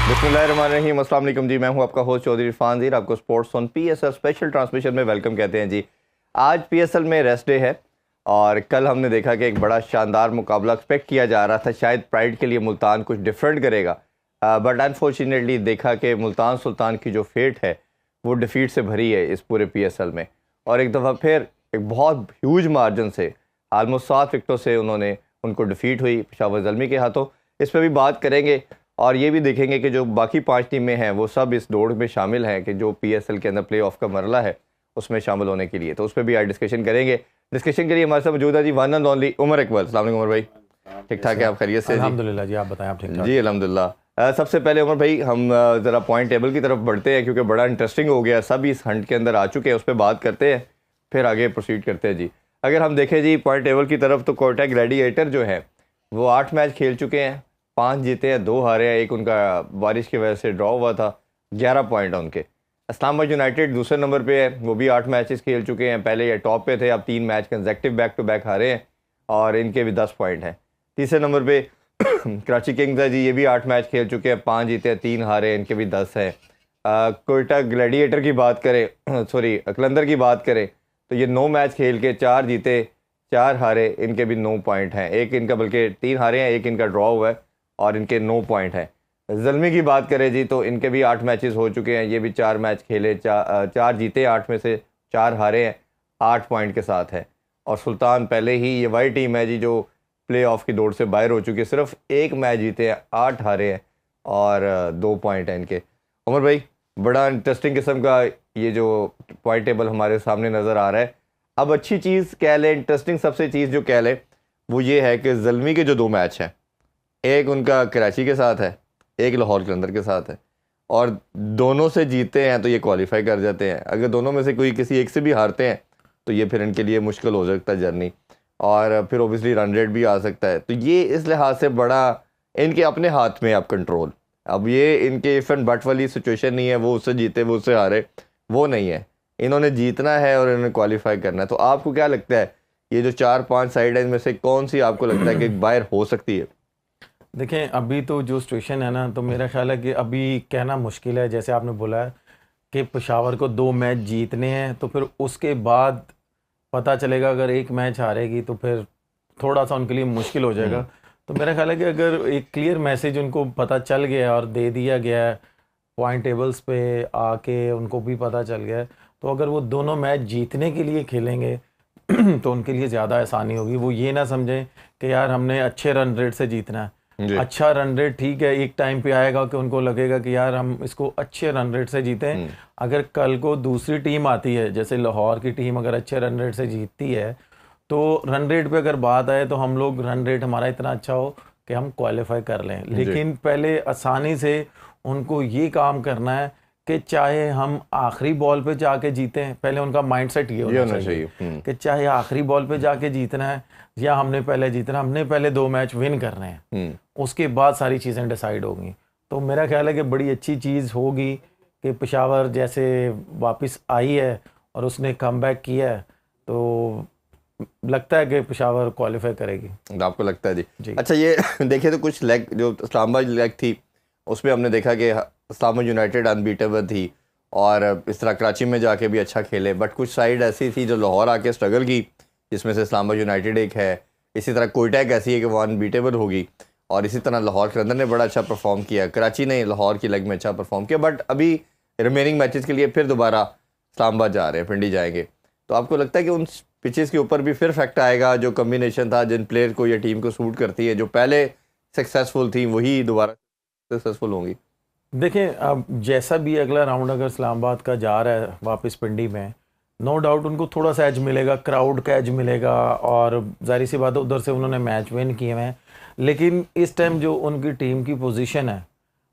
बिस्मिल्लाहिर्रहमानिर्रहीम, अस्सलाम वालेकुम जी। मैं हूं आपका होस्ट चौधरी इरफान ज़ीर। आपको sports on PSL special transmission में वेलकम कहते हैं जी। आज पीएसएल में रेस्ट डे है और कल हमने देखा कि एक बड़ा शानदार मुकाबला एक्सपेक्ट किया जा रहा था। शायद प्राइड के लिए मुल्तान कुछ डिफरेंट करेगा, बट अनफॉर्चुनेटली देखा कि मुल्तान सुल्तान की जो फेट है वो डिफीट से भरी है इस पूरे पीएसएल में। और एक दफ़ा फिर एक बहुत ह्यूज मार्जिन से, आलमोस्ट 7 विकेटों से उन्होंने उनको डिफीट हुई पेशावर ज़ल्मी के हाथों। इस पर भी बात करेंगे और ये भी देखेंगे कि जो बाकी 5 टीमें हैं वो सब इस दौड़ में शामिल हैं कि जो पीएसएल के अंदर प्ले ऑफ का मरला है उसमें शामिल होने के लिए। तो उस पर भी आज डिस्कशन करेंगे। डिस्कशन के लिए हमारे साथ मौजूद है जी one and only Umar Iqbal. अस्सलाम वालेकुम उमर भाई, ठीक ठाक है? आप खैरियत से? अल्हम्दुलिल्लाह जी, आप बताएं आप ठीक ठाक? जी अल्हम्दुलिल्लाह। सबसे पहले उमर भाई हम ज़रा पॉइंट टेबल की तरफ बढ़ते हैं क्योंकि बड़ा इंटरेस्टिंग हो गया, सब इस हंट के अंदर आ चुके हैं, उस पर बात करते हैं फिर आगे प्रोसीड करते हैं जी। अगर हम देखें जी पॉइंट टेबल की तरफ तो कोयटा ग्लैडिएटर जो है वो 8 मैच खेल चुके हैं, 5 जीते हैं, 2 हारे हैं, एक उनका बारिश की वजह से ड्रॉ हुआ था। 11 पॉइंट है उनके। इस्लामाबाद यूनाइटेड दूसरे नंबर पे है, वो भी 8 मैचेस खेल चुके हैं, पहले ये टॉप पे थे, अब 3 match consecutive back to back हारे हैं और इनके भी 10 पॉइंट हैं। तीसरे नंबर पे कराची किंग्स है जी, ये भी 8 मैच खेल चुके हैं, 5 जीते हैं, 3 हारे हैं, इनके भी 10 हैं। कोयटा ग्लैडिएटर की बात करें सॉरी अकलंदर की बात करें तो ये 9 मैच खेल के 4 जीते 4 हारे, इनके भी 9 पॉइंट हैं। एक इनका बल्कि 3 हारे हैं, एक इनका ड्रॉ हुआ है और इनके 9 पॉइंट हैं। ज़ल्मी की बात करें जी तो इनके भी 8 मैचेस हो चुके हैं, ये भी 4 मैच खेले, 4 जीते, 8 में से 4 हारे हैं, 8 पॉइंट के साथ है। और सुल्तान पहले ही ये वही टीम है जी जो प्ले ऑफ की दौड़ से बाहर हो चुकी है, सिर्फ 1 मैच जीते हैं, 8 हारे हैं और 2 पॉइंट हैं इनके। उमर भाई बड़ा इंटरेस्टिंग किस्म का ये जो पॉइंट टेबल हमारे सामने नज़र आ रहा है। अब अच्छी चीज़ कह लें, इंटरेस्टिंग सबसे चीज़ जो कह लें वो ये है कि ज़ल्मी के जो 2 मैच हैं, एक उनका कराची के साथ है, एक लाहौर कलंदर के साथ है और दोनों से जीते हैं तो ये क्वालिफाई कर जाते हैं। अगर दोनों में से कोई किसी एक से भी हारते हैं तो ये फिर इनके लिए मुश्किल हो सकता है जर्नी, और फिर ओबियसली रन रेट भी आ सकता है। तो ये इस लिहाज से बड़ा इनके अपने हाथ में अब कंट्रोल। अब ये इनके इफ एंड बट वाली सिचुएशन नहीं है, वो उससे जीते वो उससे हारे, वो नहीं है। इन्होंने जीतना है और इन्होंने क्वालिफाई करना है। तो आपको क्या लगता है ये जो 4-5 साइड है इनमें से कौन सी आपको लगता है कि बाहर हो सकती है? देखें अभी तो जो सिचुएशन है ना, तो मेरा ख्याल है कि अभी कहना मुश्किल है। जैसे आपने बोला है कि पेशावर को 2 मैच जीतने हैं, तो फिर उसके बाद पता चलेगा। अगर एक मैच हारेगी तो फिर थोड़ा सा उनके लिए मुश्किल हो जाएगा। तो मेरा ख्याल है कि अगर एक क्लियर मैसेज उनको पता चल गया और दे दिया गया है, पॉइंट टेबल्स पे आके उनको भी पता चल गया है, तो अगर वो दोनों मैच जीतने के लिए खेलेंगे तो उनके लिए ज़्यादा आसानी होगी। वो ये ना समझें कि यार हमने अच्छे रन रेट से जीतना है। अच्छा रन रेट ठीक है, एक टाइम पे आएगा कि उनको लगेगा कि यार हम इसको अच्छे रन रेट से जीतें। अगर कल को दूसरी टीम आती है, जैसे लाहौर की टीम अगर अच्छे रन रेट से जीतती है, तो रन रेट पे अगर बात आए तो हम लोग रन रेट हमारा इतना अच्छा हो कि हम क्वालिफाई कर लें। लेकिन पहले आसानी से उनको ये काम करना है कि चाहे हम आखिरी बॉल पे जाके जीतें, पहले उनका माइंडसेट ये होना चाहिए कि चाहे आखिरी बॉल पे जाके जीतना है या हमने पहले जीतना, हमने पहले 2 मैच विन करने हैं, उसके बाद सारी चीज़ें डिसाइड होंगी। तो मेरा ख्याल है कि बड़ी अच्छी चीज़ होगी कि पेशावर जैसे वापस आई है और उसने कमबैक किया है, तो लगता है कि पेशावर क्वालिफाई करेगी। आपको लगता है जी? अच्छा ये देखिए तो कुछ लेग जो इस्लामाबाद लेग थी उसमें हमने देखा कि इस्लामाबाद यूनाइटेड अनबीटेबल थी और इस तरह कराची में जाके भी अच्छा खेले, बट कुछ साइड ऐसी थी जो लाहौर आके स्ट्रगल की, जिसमें से इस्लामाबाद यूनाइटेड एक है। इसी तरह कोयटा एक ऐसी है कि वो अनबीटेबल होगी और इसी तरह लाहौर कलंदर ने बड़ा अच्छा परफॉर्म किया। कराची ने लाहौर की लेग में अच्छा परफॉर्म किया, बट अभी रिमेनिंग मैचेस के लिए फिर दोबारा इस्लामाबाद जा रहे हैं, पिंडी जाएंगे। तो आपको लगता है कि उन पिचेस के ऊपर भी फिर फैक्ट आएगा, जो कम्बिनेशन था जिन प्लेयर को या टीम को सूट करती है, जो पहले सक्सेसफुल थी वही दोबारा सक्सेसफुल होंगी? देखें अब जैसा भी अगला राउंड अगर इस्लामाबाद का जा रहा है वापस पिंडी में, नो डाउट उनको थोड़ा सा एज मिलेगा, क्राउड का एज मिलेगा और जाहिर सी बात है उधर से उन्होंने मैच विन किए हैं। लेकिन इस टाइम जो उनकी टीम की पोजीशन है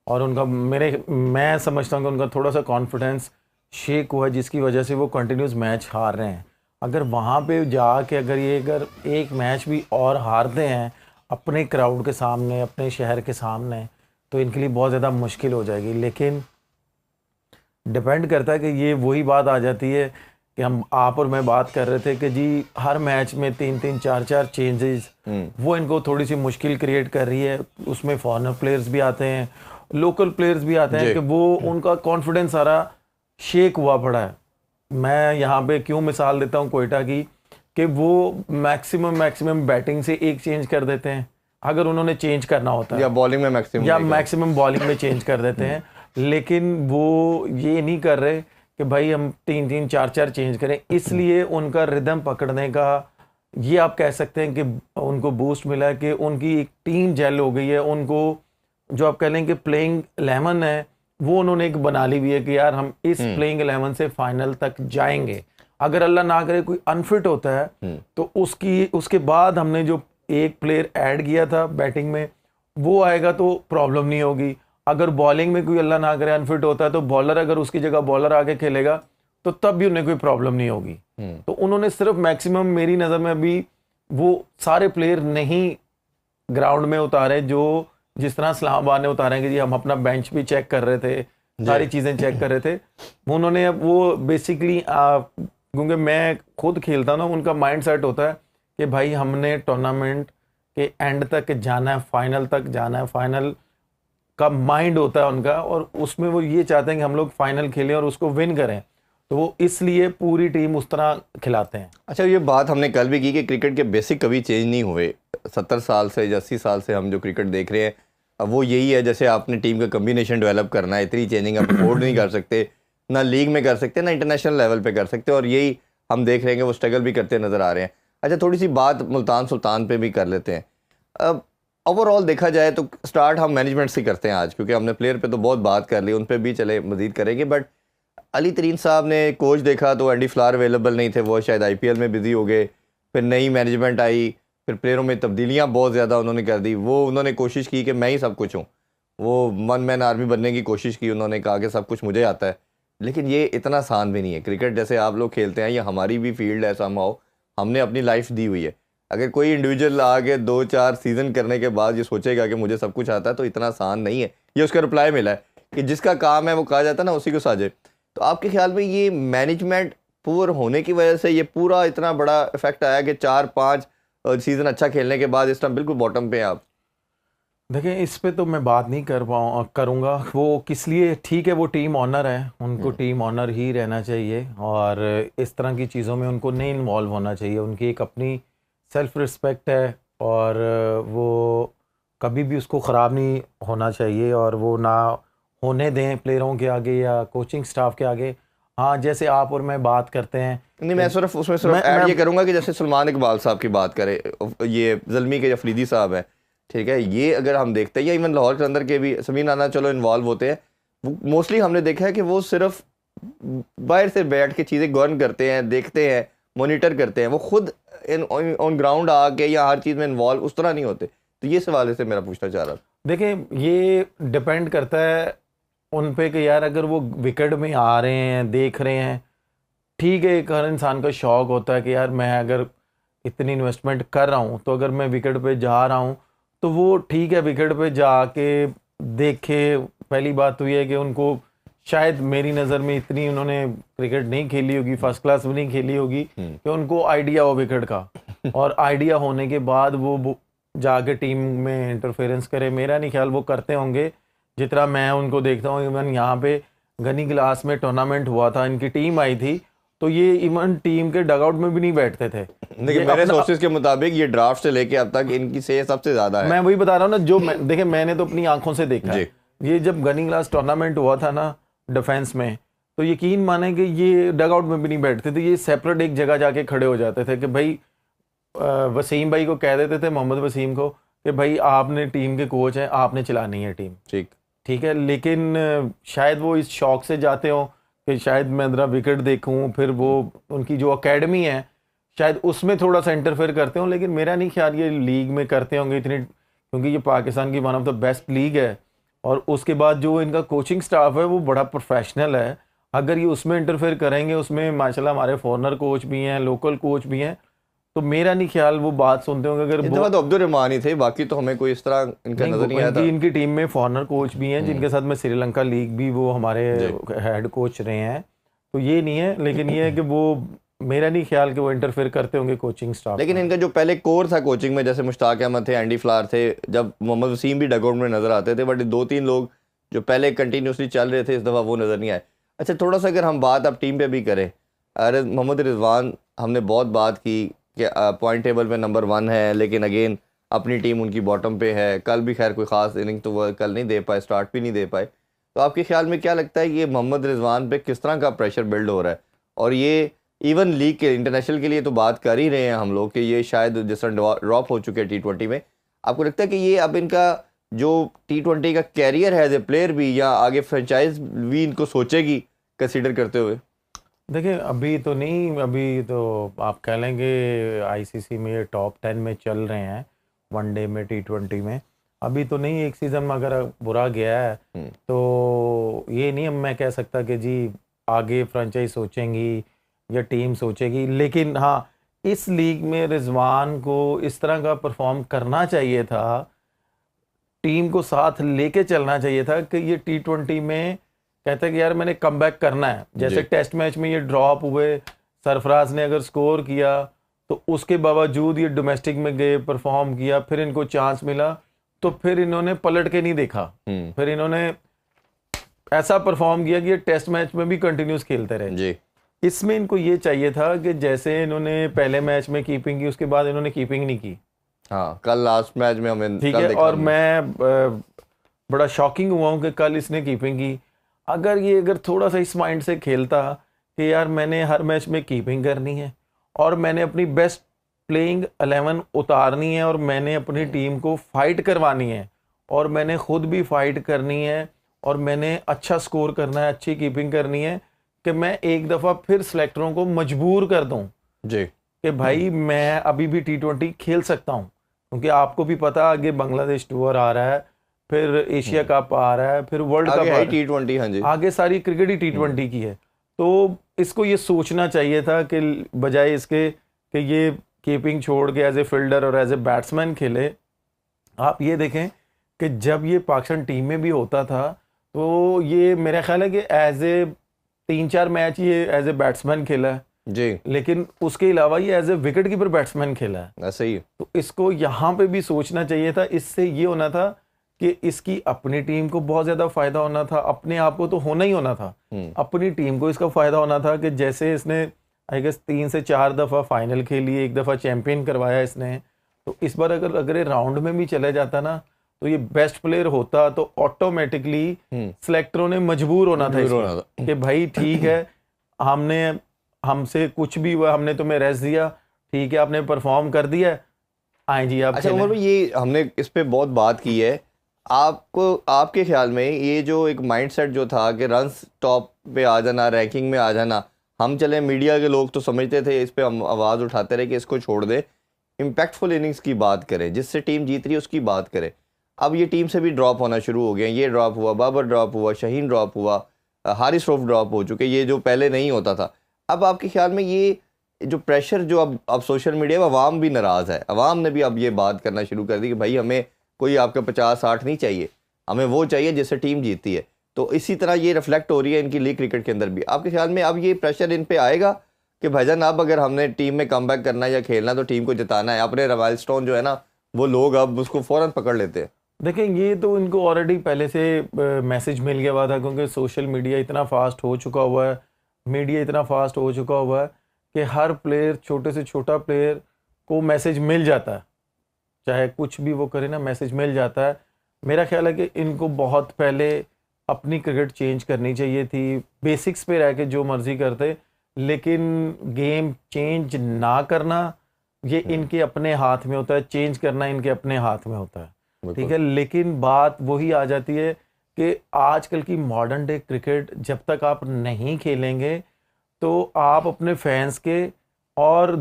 और उनका मैं समझता हूँ कि उनका थोड़ा सा कॉन्फिडेंस शेक हुआ है, जिसकी वजह से वो कंटिन्यूस मैच हार रहे हैं। अगर वहाँ पे जाके अगर एक मैच भी और हारते हैं अपने क्राउड के सामने, अपने शहर के सामने, तो इनके लिए बहुत ज़्यादा मुश्किल हो जाएगी। लेकिन डिपेंड करता है कि ये वही बात आ जाती है कि हम आप और मैं बात कर रहे थे कि जी हर मैच में 3-3 4-4 चेंजेस, वो इनको थोड़ी सी मुश्किल क्रिएट कर रही है। उसमें फॉरेनर प्लेयर्स भी आते हैं लोकल प्लेयर्स भी आते हैं कि वो उनका कॉन्फिडेंस सारा शेक हुआ पड़ा है। मैं यहाँ पे क्यों मिसाल देता हूँ कोयटा की, कि वो मैक्सिमम बैटिंग से एक चेंज कर देते हैं अगर उन्होंने चेंज करना होता है, या बॉलिंग में मैक्सिमम बॉलिंग में चेंज कर देते हैं, लेकिन वो ये नहीं कर रहे कि भाई हम 3-3 4-4 चेंज करें। इसलिए उनका रिदम पकड़ने का ये आप कह सकते हैं कि उनको बूस्ट मिला है, कि उनकी एक टीम जेल हो गई है। उनको जो आप कह लें कि प्लेइंग 11 है वो उन्होंने एक बना ली हुई है कि यार हम इस प्लेइंग 11 से फाइनल तक जाएंगे। अगर अल्लाह ना करे कोई अनफिट होता है तो उसके बाद हमने जो एक प्लेयर ऐड किया था बैटिंग में वो आएगा तो प्रॉब्लम नहीं होगी। अगर बॉलिंग में कोई अल्लाह ना करे अनफिट होता है तो बॉलर अगर उसकी जगह बॉलर आके खेलेगा तो तब भी उन्हें कोई प्रॉब्लम नहीं होगी। तो उन्होंने सिर्फ मैक्सिमम मेरी नज़र में अभी वो सारे प्लेयर नहीं ग्राउंड में उतारे जो जिस तरह इस्लामाबाद ने उतारे कि जी हम अपना बेंच भी चेक कर रहे थे, सारी चीज़ें चेक कर रहे थे। उन्होंने वो बेसिकली क्योंकि मैं खुद खेलता हूँ ना, उनका माइंड सेट होता है कि भाई हमने टूर्नामेंट के एंड तक जाना है, फाइनल तक जाना है, फाइनल का माइंड होता है उनका, और उसमें वो ये चाहते हैं कि हम लोग फाइनल खेलें और उसको विन करें। तो वो इसलिए पूरी टीम उस तरह खिलाते हैं। अच्छा, ये बात हमने कल भी की कि क्रिकेट के बेसिक कभी चेंज नहीं हुए। 70 साल से या 80 साल से हम जो क्रिकेट देख रहे हैं अब वो यही है, जैसे आपने टीम का कम्बिनेशन डेवलप करना है, इतनी चेंजिंग आप अफोर्ड नहीं कर सकते, ना लीग में कर सकते ना इंटरनेशनल लेवल पे कर सकते, और यही हम देख रहे हैं कि वो स्ट्रगल भी करते नज़र आ रहे हैं। अच्छा, थोड़ी सी बात मुल्तान सुल्तान पे भी कर लेते हैं। अब ओवरऑल देखा जाए तो स्टार्ट हम मैनेजमेंट से करते हैं आज, क्योंकि हमने प्लेयर पे तो बहुत बात कर ली, उन पर भी चले मज़ीद करेंगे। बट अली तरीन साहब ने कोच देखा तो एंडी फ्लावर अवेलेबल नहीं थे, वो शायद IPL में बिजी हो गए। फिर नई मैनेजमेंट आई, फिर प्लेयरों में तब्दीलियाँ बहुत ज़्यादा उन्होंने कर दी। वो उन्होंने कोशिश की कि मैं ही सब कुछ हूँ, वो वन मैन आर्मी बनने की कोशिश की, उन्होंने कहा कि सब कुछ मुझे आता है। लेकिन ये इतना आसान भी नहीं है। क्रिकेट जैसे आप लोग खेलते हैं, ये हमारी भी फील्ड है, समहाउ हमने अपनी लाइफ दी हुई है। अगर कोई इंडिविजुअल आके 2-4 सीज़न करने के बाद ये सोचेगा कि मुझे सब कुछ आता है तो इतना आसान नहीं है। ये उसका रिप्लाई मिला है कि जिसका काम है वो कहा जाता है ना उसी को साजे। तो आपके ख्याल में ये मैनेजमेंट पुअर होने की वजह से ये पूरा इतना बड़ा इफेक्ट आया कि 4-5 सीज़न अच्छा खेलने के बाद इस टाइम बिल्कुल बॉटम पे हैं आप? देखिए, इस पे तो मैं बात नहीं करूँगा। वो किस लिए, ठीक है वो टीम ऑनर है, उनको टीम ऑनर ही रहना चाहिए और इस तरह की चीज़ों में उनको नहीं इन्वॉल्व होना चाहिए। उनकी एक अपनी सेल्फ रिस्पेक्ट है और वो कभी भी उसको ख़राब नहीं होना चाहिए और वो ना होने दें प्लेयरों के आगे या कोचिंग स्टाफ के आगे। हाँ, जैसे आप और मैं बात करते हैं, नहीं मैं सिर्फ उसमें सिर्फ ऐड ये करूँगा कि जैसे सलमान इकबाल साहब की बात करें, ये ज़ल्मी के अफरीदी साहब हैं, ठीक है, ये अगर हम देखते हैं, या इवन लाहौर के अंदर के भी समीर नाना चलो इन्वॉल्व होते हैं, वो मोस्टली हमने देखा है कि वो सिर्फ बाहर से बैठ के चीज़ें गवर्न करते हैं, देखते हैं, मॉनिटर करते हैं, वो खुद ऑन ग्राउंड आके या हर चीज़ में इन्वॉल्व उस तरह नहीं होते। तो ये सवाल से मेरा पूछना चाह रहा था। देखिए, ये डिपेंड करता है उन पे कि यार अगर वो विकेट में आ रहे हैं, देख रहे हैं, ठीक है, एक हर इंसान का शौक़ होता है कि यार मैं अगर इतनी इन्वेस्टमेंट कर रहा हूँ तो अगर मैं विकेट पे जा रहा हूँ तो वो ठीक है, विकेट पे जाके देखे। पहली बात तो ये है कि उनको शायद मेरी नज़र में इतनी उन्होंने क्रिकेट नहीं खेली होगी, फर्स्ट क्लास भी नहीं खेली होगी कि उनको आइडिया हो विकेट का, और आइडिया होने के बाद वो जाके टीम में इंटरफेरेंस करे। मेरा नहीं ख्याल वो करते होंगे, जितना मैं उनको देखता हूँ। इवन यहाँ पे गनी ग्लास में टूर्नामेंट हुआ था, इनकी टीम आई थी, तो ये इवन टीम के डगआउट में भी नहीं बैठते थे। देखिए, मेरे सोर्सेज के मुताबिक ये ड्राफ्ट से लेके अब तक इनकी से सबसे ज़्यादा है। मैं वही बता रहा हूँ ना, जो देखिए मैंने तो अपनी आंखों से देखा है। ये जब गनी ग्लास टूर्नामेंट हुआ था ना डिफेंस में, तो यकीन माने कि ये डगआउट में भी नहीं बैठते थे, ये सेपरेट एक जगह जाके खड़े हो जाते थे कि भाई वसीम भाई को कह देते थे, मोहम्मद वसीम को, कि भाई आपने टीम के कोच हैं, आपने चलानी है टीम, ठीक है। लेकिन शायद वो इस शौक से जाते हो कि शायद मैं ज़रा विकेट देखूं, फिर वो उनकी जो एकेडमी है शायद उसमें थोड़ा सा इंटरफेयर करते हो। लेकिन मेरा नहीं ख्याल ये लीग में करते होंगे इतने, क्योंकि ये पाकिस्तान की one of the best league है और उसके बाद जो इनका कोचिंग स्टाफ है वो बड़ा प्रोफेशनल है। अगर ये उसमें इंटरफेयर करेंगे, उसमें माशाल्लाह हमारे फॉरनर कोच भी हैं, लोकल कोच भी हैं, तो मेरा नहीं ख्याल वो बात सुनते होंगे। अगर तो अब्दुल रहमान ही थे, बाकी तो हमें कोई इस तरह इनका नजर नहीं आया था। इनकी टीम में फॉरनर कोच भी हैं जिनके साथ में श्रीलंका लीग भी वो हमारे हेड कोच रहे हैं, तो ये नहीं है। लेकिन ये है कि वो मेरा नहीं ख्याल कि वो इंटरफेयर करते होंगे कोचिंग स्टाफ। लेकिन इनका जो पहले कोर था कोचिंग में, जैसे मुश्ताक अहमद थे, एंडी फ्लावर थे, जब मोहम्मद वसीम भी डगआउट में नजर आते थे, बट 2-3 लोग जो पहले कंटिन्यूसली चल रहे थे इस दफ़ा वो नज़र नहीं आए। अच्छा, थोड़ा सा अगर हम बात अब टीम पे भी करें, अरे मोहम्मद रिजवान, हमने बहुत बात की कि पॉइंट टेबल पे नंबर 1 है, लेकिन अगेन अपनी टीम उनकी बॉटम पे है। कल भी खैर कोई ख़ास इनिंग तो वो कल नहीं दे पाए, स्टार्ट भी नहीं दे पाए। तो आपके ख्याल में क्या लगता है ये मोहम्मद रिजवान पे किस तरह का प्रेशर बिल्ड हो रहा है? और ये इवन लीग के इंटरनेशनल के लिए तो बात कर ही रहे हैं हम लोग कि ये शायद जिस तरह ड्रॉप हो चुके हैं T20 में, आपको लगता है कि ये अब इनका जो T20 का कैरियर है एज ए प्लेयर भी, या आगे फ्रेंचाइज भी इनको सोचेगी कंसीडर करते हुए? देखिए अभी तो नहीं, अभी तो आप कह लेंगे आईसीसी में ये टॉप 10 में चल रहे हैं, वनडे में, T20 में। अभी तो नहीं, एक सीज़न में अगर बुरा गया है तो ये नहीं मैं कह सकता कि जी आगे फ्रेंचाइज सोचेंगी या टीम सोचेगी। लेकिन हाँ, इस लीग में रिजवान को इस तरह का परफॉर्म करना चाहिए था, टीम को साथ लेके चलना चाहिए था कि ये T20 में कहते हैं कि यार मैंने कमबैक करना है। जैसे टेस्ट मैच में ये ड्रॉप हुए, सरफराज ने अगर स्कोर किया तो उसके बावजूद ये डोमेस्टिक में गए, परफॉर्म किया, फिर इनको चांस मिला तो फिर इन्होंने पलट के नहीं देखा, फिर इन्होंने ऐसा परफॉर्म किया कि ये टेस्ट मैच में भी कंटिन्यूस खेलते रहे जी। इसमें इनको ये चाहिए था कि जैसे इन्होंने पहले मैच में कीपिंग की, उसके बाद इन्होंने कीपिंग नहीं की। हाँ, कल लास्ट मैच में हमें ठीक है, और मैं बड़ा शॉकिंग हुआ हूँ कि कल इसने कीपिंग की। अगर थोड़ा सा इस माइंड से खेलता कि यार मैंने हर मैच में कीपिंग करनी है और मैंने अपनी बेस्ट प्लेइंग 11 उतारनी है और मैंने अपनी टीम को फाइट करवानी है और मैंने खुद भी फाइट करनी है और मैंने अच्छा स्कोर करना है, अच्छी कीपिंग करनी है, कि मैं एक दफ़ा फिर सेलेक्टरों को मजबूर कर दूं जी कि भाई मैं अभी भी T20 खेल सकता हूं। क्योंकि आपको भी पता आगे बांग्लादेश टूर आ रहा है, फिर एशिया कप आ रहा है, फिर वर्ल्ड कप आ रहा है, T20, हाँ जी, आगे सारी क्रिकेट ही T20 की है। तो इसको ये सोचना चाहिए था कि बजाय इसके कि ये कीपिंग छोड़ के एज ए फील्डर और एज ए बैट्समैन खेले। आप ये देखें कि जब ये पाकिस्तान टीम में भी होता था तो ये मेरा ख्याल है कि एज ए 3-4 मैच ये एज ए बैट्समैन खेला है जी, लेकिन उसके अलावा ये as a wicket keeper batsman खेला है। ऐसा ही। तो इसको यहाँ पे भी सोचना चाहिए था। इससे ये होना था कि इसकी अपनी टीम को बहुत ज्यादा फायदा होना था, अपने आप को तो होना ही होना था, अपनी टीम को इसका फायदा होना था कि जैसे इसने आई गेस 3 से 4 दफा फाइनल खेली, एक दफा चैंपियन करवाया इसने, तो इस बार अगर ये राउंड में भी चले जाता ना तो ये बेस्ट प्लेयर होता तो ऑटोमेटिकली सिलेक्टरों ने मजबूर होना था कि भाई ठीक है, हमसे कुछ भी हुआ, हमने तुम्हें रेस्ट दिया, ठीक है, आपने परफॉर्म कर दिया, आए जी आप। अच्छा उमर भाई, ये हमने इस पे बहुत बात की है, आपको आपके ख्याल में ये जो एक माइंडसेट जो था कि रन्स टॉप पे आ जाना, रैंकिंग में आ जाना, हम चले मीडिया के लोग तो समझते थे, इस पे हम आवाज़ उठाते रहे कि इसको छोड़ दे, इम्पैक्टफुल इनिंग्स की बात करें, जिससे टीम जीत रही है उसकी बात करें। अब ये टीम से भी ड्रॉप होना शुरू हो गए, ये ड्रॉप हुआ, बाबर ड्रॉप हुआ, शाहीन ड्रॉप हुआ, हारिस रऊफ ड्रॉप हो चुके, ये जो पहले नहीं होता था। अब आपके ख्याल में ये जो प्रेशर जो अब सोशल मीडिया में अवाम भी नाराज़ है, अवाम ने भी अब ये बात करना शुरू कर दी कि भाई हमें कोई आपका 50-60 नहीं चाहिए, हमें वो चाहिए जिससे टीम जीतती है। तो इसी तरह ये रिफ्लेक्ट हो रही है इनकी लीग क्रिकेट के अंदर भी। आपके ख्याल में अब ये प्रेशर इन पे आएगा कि भाईजान अब अगर हमने टीम में कमबैक करना है या खेलना तो टीम को जिताना है, अपने माइलस्टोन जो है ना वो लोग अब उसको फ़ौरन पकड़ लेते हैं? देखें, ये तो इनको ऑलरेडी पहले से मैसेज मिल गया हुआ था, क्योंकि सोशल मीडिया इतना फास्ट हो चुका हुआ है, मीडिया इतना फास्ट हो चुका हुआ है कि हर प्लेयर, छोटे से छोटा प्लेयर को मैसेज मिल जाता है, चाहे कुछ भी वो करे ना, मैसेज मिल जाता है। मेरा ख्याल है कि इनको बहुत पहले अपनी क्रिकेट चेंज करनी चाहिए थी, बेसिक्स पे रह के जो मर्जी करते, लेकिन गेम चेंज ना करना ये इनके अपने हाथ में होता है, चेंज करना इनके अपने हाथ में होता है, ठीक है। लेकिन बात वही आ जाती है कि आजकल की मॉडर्न डे क्रिकेट जब तक आप नहीं खेलेंगे तो आप अपने फैंस के और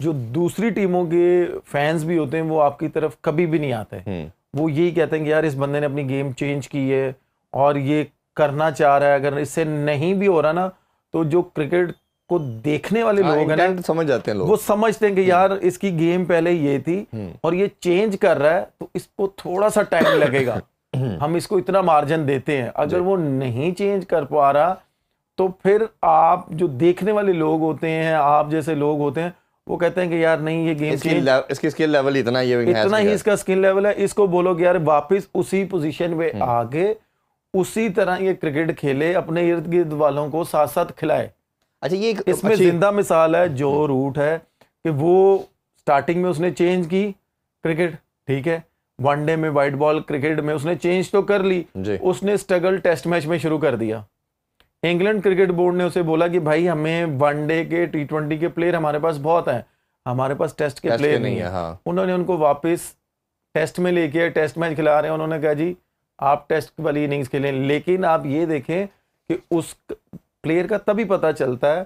जो दूसरी टीमों के फैंस भी होते हैं वो आपकी तरफ कभी भी नहीं आते। वो यही कहते हैं कि यार इस बंदे ने अपनी गेम चेंज की है और ये करना चाह रहा है, अगर इससे नहीं भी हो रहा ना तो जो क्रिकेट को देखने वाले लोग हैं ना, समझ जाते हैं लोग, वो समझते हैं कि यार इसकी गेम पहले ये थी और ये चेंज कर रहा है तो इसको थोड़ा सा टाइम लगेगा, हम इसको इतना मार्जिन देते हैं। अगर वो नहीं चेंज कर पा रहा तो फिर आप जो देखने वाले लोग होते हैं, आप जैसे लोग होते हैं, वो कहते हैं कि यार नहीं ये गेम इसकी स्किल लेवल इतना ही इसका स्किल लेवल है, इसको बोलो कि यार वापस उसी पोजीशन पे आके उसी तरह ये क्रिकेट खेले, अपने इर्द गिर्द वालों को साथ साथ खिलाए। अच्छा, ये इसमें जिंदा मिसाल है जो रूट है कि वो स्टार्टिंग में उसने चेंज की क्रिकेट, ठीक है, वनडे में वाइट बॉल क्रिकेट में उसने चेंज तो कर ली, उसने स्ट्रगल टेस्ट मैच में शुरू कर दिया। इंग्लैंड क्रिकेट बोर्ड ने उसे बोला कि भाई हमें वनडे के T20 के प्लेयर हमारे पास बहुत हैं, हमारे पास टेस्ट के प्लेयर नहीं है। हाँ। उन्होंने उनको वापस टेस्ट में लेके टेस्ट मैच खिला रहे हैं। उन्होंने कहा जी आप टेस्ट वाली इनिंग्स खेलें, लेकिन आप ये देखें कि उस प्लेयर का तभी पता चलता है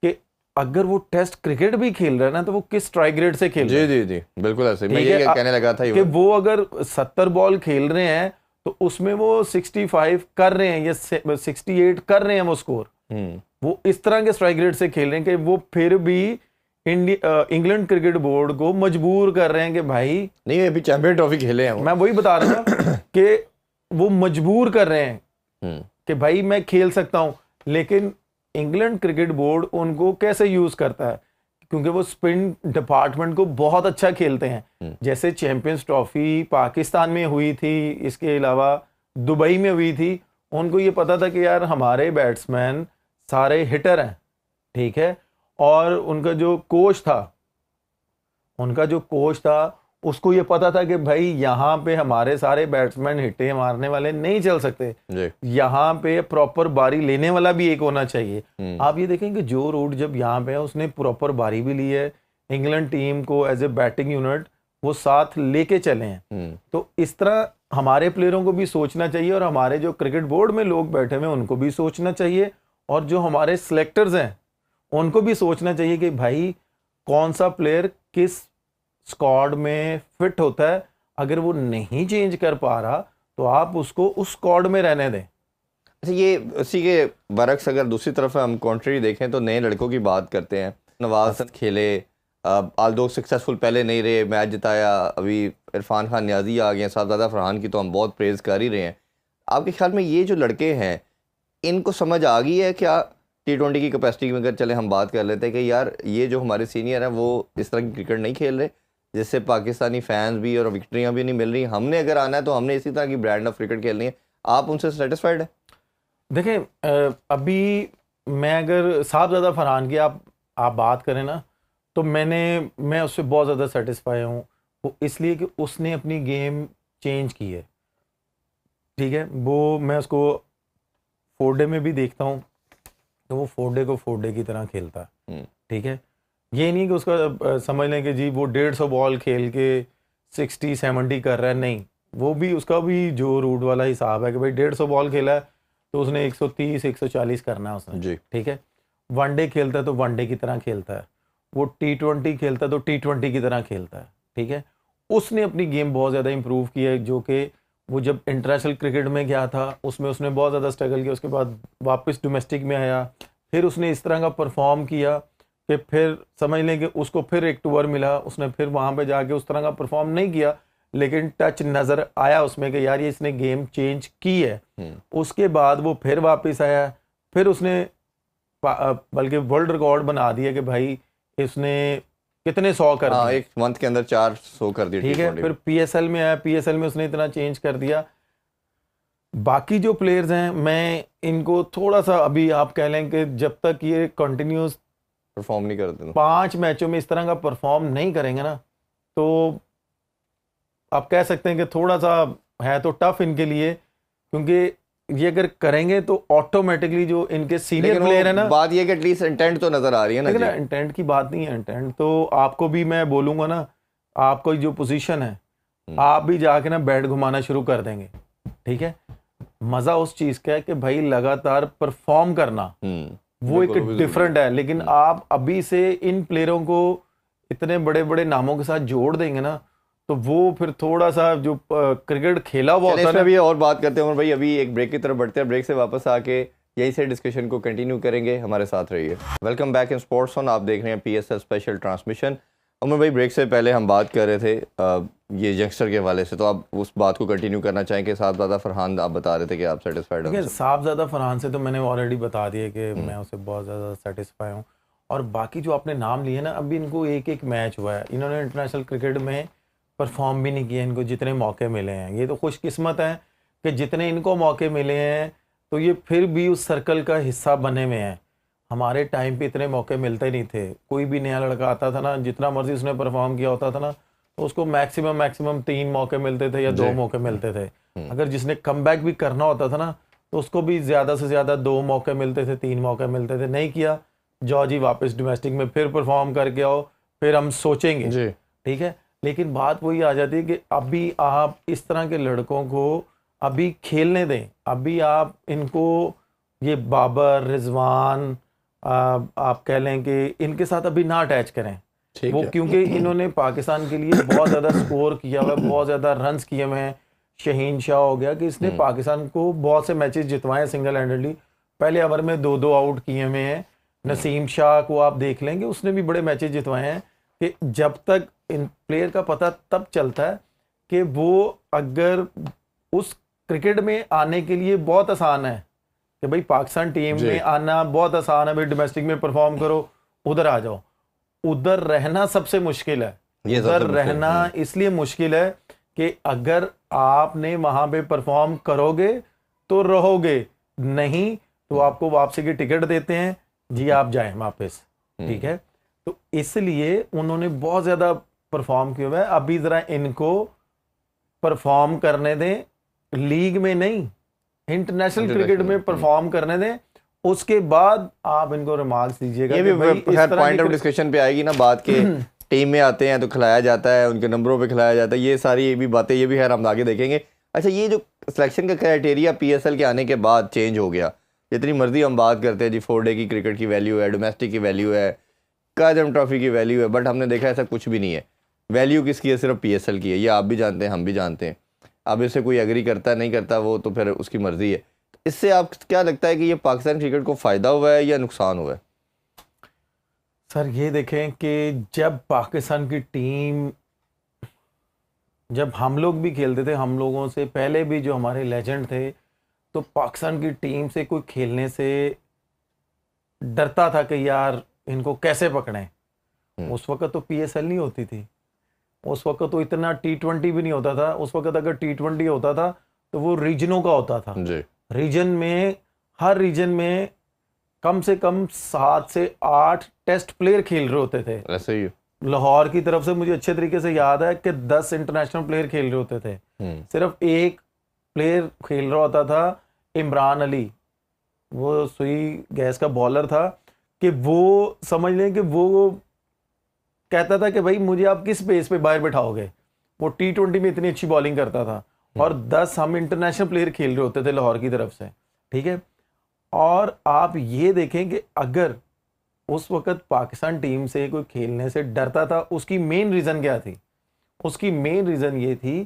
कि अगर वो टेस्ट क्रिकेट भी खेल रहा है ना तो वो किस स्ट्राइक रेट से खेल रहा है। जी जी जी, बिल्कुल ऐसे मैं ये कहने लगा था कि वो अगर 70 बॉल खेल रहे हैं तो उसमें वो 65 कर रहे हैं या 68 कर रहे हैं वो स्कोर, वो इस तरह के स्ट्राइक रेट से खेल रहे हैं कि वो फिर भी इंग्लैंड क्रिकेट बोर्ड को मजबूर कर रहे हैं कि भाई नहीं, अभी चैंपियन ट्रॉफी खेले हैं वो। मैं वही बता रहा था कि वो मजबूर कर रहे हैं कि भाई मैं खेल सकता हूं, लेकिन इंग्लैंड क्रिकेट बोर्ड उनको कैसे यूज करता है, क्योंकि वो स्पिन डिपार्टमेंट को बहुत अच्छा खेलते हैं। जैसे चैंपियंस ट्रॉफी पाकिस्तान में हुई थी, इसके अलावा दुबई में हुई थी, उनको ये पता था कि यार हमारे बैट्समैन सारे हिटर हैं, ठीक है, और उनका जो कोच था उसको ये पता था कि भाई यहाँ पे हमारे सारे बैट्समैन हिट्टे मारने वाले नहीं चल सकते, यहाँ पे प्रॉपर बारी लेने वाला भी एक होना चाहिए। आप ये देखें कि जो रूट जब यहाँ पे है उसने प्रॉपर बारी भी ली है, इंग्लैंड टीम को एज ए बैटिंग यूनिट वो साथ लेके चले हैं। तो इस तरह हमारे प्लेयरों को भी सोचना चाहिए और हमारे जो क्रिकेट बोर्ड में लोग बैठे हुए उनको भी सोचना चाहिए, और जो हमारे सिलेक्टर्स हैं उनको भी सोचना चाहिए कि भाई कौन सा प्लेयर किस स्क्वाड में फिट होता है। अगर वो नहीं चेंज कर पा रहा तो आप उसको उस स्क्वाड में रहने दें। अच्छा, ये उसी के बरक्स अगर दूसरी तरफ हम कॉन्ट्री देखें तो नए लड़कों की बात करते हैं। नवाज खेले, आल्दो सक्सेसफुल पहले नहीं रहे, मैच जिताया, अभी इरफान खान नियाजी आ गए, साहबजादा फरहान की तो हम बहुत प्रेज़ कर ही रहे हैं। आपके ख्याल में ये जो लड़के हैं इनको समझ आ गई है क्या T20 की कैपेसिटी में? अगर चले हम बात कर लेते हैं कि यार ये जो हमारे सीनियर हैं वो इस तरह की क्रिकेट नहीं खेल रहे जिससे पाकिस्तानी फैंस भी और विक्ट्रियां भी नहीं मिल रही, हमने अगर आना है तो हमने इसी तरह की ब्रांड ऑफ क्रिकेट खेलनी है। आप उनसे सेटिस्फाइड है? देखें, अभी मैं अगर साहबजादा फरहान की आप बात करें ना तो मैं उससे बहुत ज़्यादा सेटिस्फाई हूँ। वो इसलिए कि उसने अपनी गेम चेंज की है, ठीक है। वो मैं उसको 4डे में भी देखता हूँ तो वो 4डे को 4डे की तरह खेलता है, ठीक है। ये नहीं कि उसका समझ लें कि जी वो 150 बॉल खेल के 60-70 कर रहा है, नहीं, वो भी उसका भी जो रूट वाला हिसाब है कि भाई 150 बॉल खेला है तो उसने 130-140 करना है उसने, ठीक है। वनडे खेलता है तो वनडे की तरह खेलता है, वो T20 खेलता है तो T20 की तरह खेलता है, ठीक है। उसने अपनी गेम बहुत ज़्यादा इंप्रूव की है, जो कि वो जब इंटरनेशनल क्रिकेट में गया था उसमें उसने बहुत ज़्यादा स्ट्रगल किया, उसके बाद वापस डोमेस्टिक में आया, फिर उसने इस तरह का परफॉर्म किया कि फिर समझ लें कि उसको फिर एक टूर मिला, उसने फिर वहाँ पे जाके उस तरह का परफॉर्म नहीं किया, लेकिन टच नज़र आया उसमें कि यार ये इसने गेम चेंज की है। उसके बाद वो फिर वापस आया, फिर उसने बल्कि वर्ल्ड रिकॉर्ड बना दिया कि भाई इसने कितने 100 कर दिए, एक मंथ के अंदर 400 कर दिए, ठीक है। फिर PSL में आया, PSL में उसने इतना चेंज कर दिया। बाकी जो प्लेयर्स हैं मैं इनको थोड़ा सा अभी आप कह लें कि जब तक ये कंटिन्यूस परफॉर्म नहीं करते, 5 मैचों में इस तरह का परफॉर्म नहीं करेंगे ना, तो आप कह सकते हैं कि थोड़ा सा है तो टफ इनके लिए, क्योंकि ये अगर करेंगे तो ऑटोमेटिकली जो इनके सीनियर प्लेयर है ना, बात ये कि एटलीस्ट इंटेंट तो नजर आ रही है ना। लेकिन इंटेंट की बात नहीं है, इंटेंट तो आपको भी मैं बोलूंगा ना, आपको जो पोजीशन है आप भी जाके ना बैट घुमाना शुरू कर देंगे, ठीक है। मजा उस चीज का है कि भाई लगातार परफॉर्म करना, वो एक डिफरेंट है। लेकिन आप अभी से इन प्लेयरों को इतने बड़े बड़े नामों के साथ जोड़ देंगे ना तो वो फिर थोड़ा सा जो क्रिकेट खेला हुआ होता है ना। अभी और बात करते हैं भाई, अभी एक ब्रेक की तरफ बढ़ते हैं, ब्रेक से वापस आके यही से डिस्कशन को कंटिन्यू करेंगे, हमारे साथ रहिए। Welcome back in sports on, आप देख रहे हैं PSL स्पेशल ट्रांसमिशन। उमर भाई, ब्रेक से पहले हम बात कर रहे थे ये यंगस्टर के हवाले से, तो आप उस बात को कंटिन्यू करना चाहेंगे। साहबजादा फरहान आप बता रहे थे कि आप सेटिस्फाइड हैं। साहबजादा फरहान से तो मैंने ऑलरेडी बता दिया कि मैं उससे बहुत ज़्यादा सेटिस्फाई हूँ, और बाकी जो आपने नाम लिए ना, अभी इनको एक एक मैच हुआ है, इन्होंने इंटरनेशनल क्रिकेट में परफॉर्म भी नहीं किया, इनको जितने मौके मिले हैं। ये तो खुशकिस्मत है कि जितने इनको मौके मिले हैं तो ये फिर भी उस सर्कल का हिस्सा बने हुए हैं। हमारे टाइम पे इतने मौके मिलते नहीं थे। कोई भी नया लड़का आता था ना, जितना मर्जी उसने परफॉर्म किया होता था ना, तो उसको मैक्सिमम 3 मौके मिलते थे या 2 मौके मिलते थे। अगर जिसने कमबैक भी करना होता था ना, तो उसको भी ज़्यादा से ज़्यादा 2 मौके मिलते थे, 3 मौके मिलते थे। नहीं किया, जाओ जी वापस डोमेस्टिक में फिर परफॉर्म करके आओ, फिर हम सोचेंगे। ठीक है, लेकिन बात वही आ जाती है कि अभी आप इस तरह के लड़कों को अभी खेलने दें। अभी आप इनको, ये बाबर, रिजवान, आप कह लें कि इनके साथ अभी ना अटैच करें। वो क्योंकि इन्होंने पाकिस्तान के लिए बहुत ज़्यादा स्कोर किया हुआ है, बहुत ज़्यादा रन्स किए हुए हैं। शहीन शाह हो गया कि इसने पाकिस्तान को बहुत से मैचेस जितवाए हैं सिंगल हैंडेडली। पहले ओवर में 2-2 आउट किए हुए हैं। नसीम शाह को आप देख लेंगे, उसने भी बड़े मैचेस जितवाए हैं। कि जब तक इन प्लेयर का पता तब चलता है कि वो अगर उस क्रिकेट में आने के लिए बहुत आसान है कि भाई पाकिस्तान टीम में आना बहुत आसान है, भाई डोमेस्टिक में परफॉर्म करो, उधर आ जाओ। उधर रहना सबसे मुश्किल है। उधर रहना इसलिए मुश्किल है कि अगर आपने वहां पे परफॉर्म करोगे तो रहोगे, नहीं तो आपको वापसी की टिकट देते हैं जी, आप जाएं वापस। ठीक है, तो इसलिए उन्होंने बहुत ज्यादा परफॉर्म किया हुआ है। अभी जरा इनको परफॉर्म करने दें, लीग में नहीं, इंटरनेशनल क्रिकेट में परफॉर्म करने दें, उसके बाद आप इनको रिमार्क्स दीजिएगा। ये भी पॉइंट ऑफ डिस्कशन पे आएगी ना बात के टीम में आते हैं तो खिलाया जाता है, उनके नंबरों पे खिलाया जाता है, ये सारी ये भी बातें, ये भी खैर हम आगे देखेंगे। अच्छा, ये जो सिलेक्शन का क्राइटेरिया पीएसएल के आने के बाद चेंज हो गया, जितनी मर्जी हम बात करते हैं जी, 4 डे की क्रिकेट की वैल्यू है, डोमेस्टिक की वैल्यू है, कायदम ट्रॉफी की वैल्यू है, बट हमने देखा ऐसा कुछ भी नहीं है। वैल्यू किसकी है? सिर्फ पीएसएल की है। ये आप भी जानते हैं, हम भी जानते हैं। अब इससे कोई एग्री करता है नहीं करता, वो तो फिर उसकी मर्जी है। इससे आप क्या लगता है कि ये पाकिस्तान क्रिकेट को फ़ायदा हुआ है या नुकसान हुआ है? सर ये देखें कि जब पाकिस्तान की टीम, जब हम लोग भी खेलते थे, हम लोगों से पहले भी जो हमारे लेजेंड थे, तो पाकिस्तान की टीम से कोई खेलने से डरता था कि यार इनको कैसे पकड़ें। उस वक्त तो पीएसएल नहीं होती थी, उस वक्त तो इतना T20 भी नहीं होता था। उस वक्त अगर T20 होता था तो वो रीजनों का होता था। रीजन में, हर रीजन में कम से कम 7 से 8 टेस्ट प्लेयर खेल रहे होते थे। ऐसे ही लाहौर की तरफ से मुझे अच्छे तरीके से याद है कि 10 इंटरनेशनल प्लेयर खेल रहे होते थे। सिर्फ एक प्लेयर खेल रहा होता था, इमरान अली, वो सुई गैस का बॉलर था, कि वो समझ लें कि वो कहता था कि भाई मुझे आप किस बेस पे बाहर बैठाओगे। वो T20 में इतनी अच्छी बॉलिंग करता था। और 10 हम इंटरनेशनल प्लेयर खेल रहे होते थे लाहौर की तरफ से। ठीक है, और आप ये देखें कि अगर उस वक्त पाकिस्तान टीम से कोई खेलने से डरता था, उसकी मेन रीज़न क्या थी? उसकी मेन रीज़न ये थी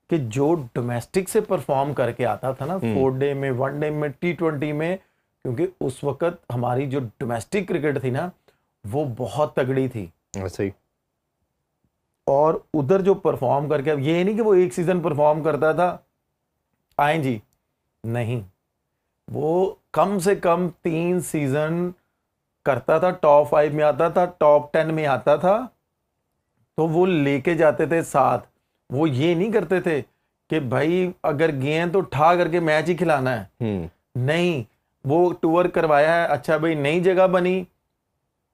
कि जो डोमेस्टिक से परफॉर्म करके आता था ना, 4 डे में, 1 डे में, T20 में, क्योंकि उस वक्त हमारी जो डोमेस्टिक क्रिकेट थी ना, वो बहुत तगड़ी थी। सही। और उधर जो परफॉर्म करके, अब ये नहीं कि वो एक सीजन परफॉर्म करता था आए जी, नहीं, वो कम से कम 3 सीजन करता था, टॉप 5 में आता था, टॉप 10 में आता था, तो वो लेके जाते थे साथ। वो ये नहीं करते थे कि भाई अगर गए तो ठा करके मैच ही खिलाना है। नहीं, वो टूर करवाया है, अच्छा भाई नई जगह बनी,